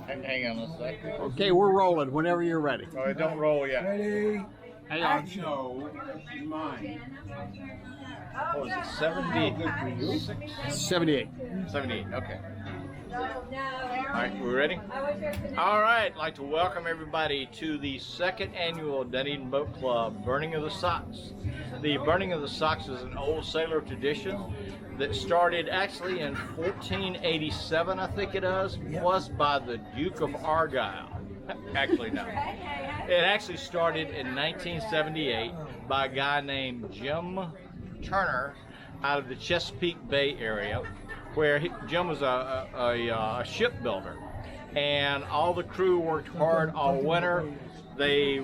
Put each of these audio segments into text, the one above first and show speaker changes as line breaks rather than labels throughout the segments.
Hang on a second.
Okay, we're rolling whenever you're ready.
Oh, don't roll yet.
Ready?
Hang on.
No, mine.
What was it, 76?
78.
78, okay. All right, we ready? All right, I'd like to welcome everybody to the second annual Dunedin Boat Club Burning of the Socks. The Burning of the Socks is an old sailor tradition that started actually in 1487, I think it was by the Duke of Argyll. Actually, no. It actually started in 1978 by a guy named Jim Turner out of the Chesapeake Bay area, where Jim was a shipbuilder, and all the crew worked hard all winter. They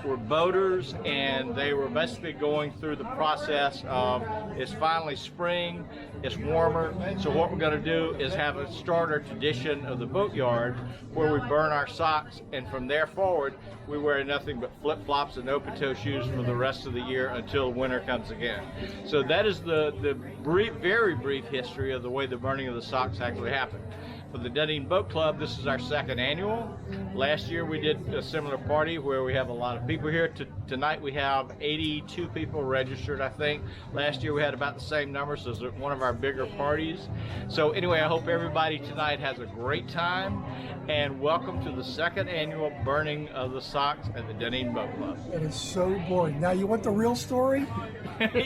were boaters, and they were basically going through the process of, it's finally spring, it's warmer, so what we're going to do is have a starter tradition of the boatyard where we burn our socks, and from there forward we wear nothing but flip-flops and open-toe shoes for the rest of the year until winter comes again. So that is the very brief history of the way the burning of the socks actually happened. For the Dunedin Boat Club, this is our second annual. Last year we did a similar party where we have a lot of people here. Tonight we have 82 people registered, I think. Last year we had about the same number, so it's one of our bigger parties. So anyway, I hope everybody tonight has a great time, and welcome to the second annual Burning of the Socks at the Dunedin Boat Club.
It is so boring. Now, you want the real story?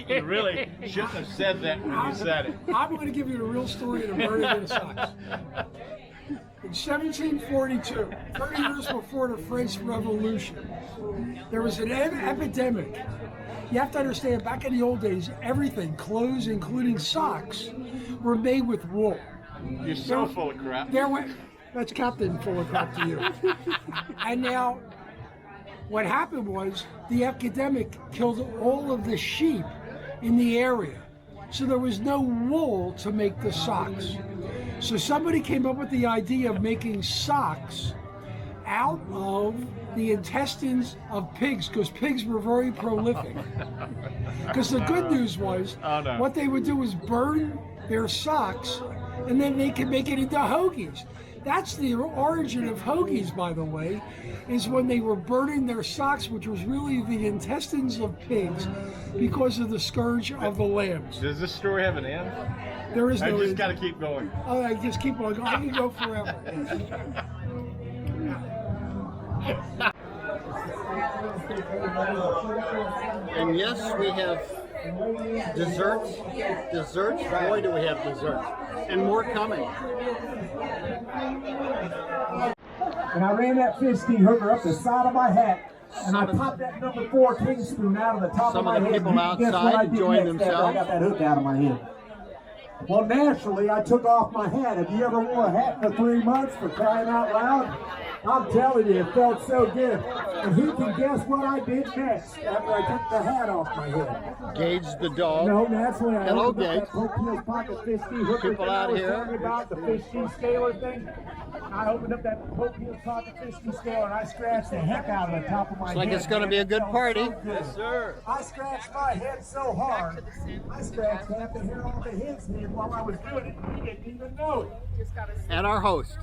You really shouldn't have said that when you said it.
I'm going to give you the real story of the burning of the socks. In 1742, 30 years before the French Revolution, there was an epidemic. You have to understand, back in the old days, everything, clothes, including socks, were made with wool.
You're so full of crap.
That's Captain full of crap to you. And now, what happened was the epidemic killed all of the sheep in the area. So there was no wool to make the socks. So somebody came up with the idea of making socks out of the intestines of pigs, because pigs were very prolific. Because the good news was, what they would do was burn their socks, and then they could make it into hoagies. That's the origin of hoagies, by the way, is when they were burning their socks, which was really the intestines of pigs, because of the scourge of the lambs.
Does this story have an end?
There is no end.
I just got to keep going.
Oh, I just keep on going. I can go forever.
And yes, we have desserts. Desserts. Boy, do we have desserts. And more coming.
And I ran that fish ski hooker up the side of my hat, and I popped that number 4 teaspoon out of the top of my head.
Some of the people outside enjoying themselves.
I got that hook out of my head. Well, naturally, I took off my hat. Have you ever wore a hat for 3 months, for crying out loud? I'm telling you, it felt so good. And who can guess what I did next after I took the hat off my head?
Gage the dog.
No, naturally, I
Hello,
opened up
Gage.
that Hopkins pocket fish ski hooker
People
thing
out
I was
here.
telling you about, the fish ski scaler thing. I opened up that Hopkins pocket fish ski scaler, and I scratched the heck out of the top of my head.
Looks like it's going to be a good party.
Yes, sir. I scratched my head so hard, I scratched half the hair off of his head while I was doing it, and he didn't even know it.
And our host.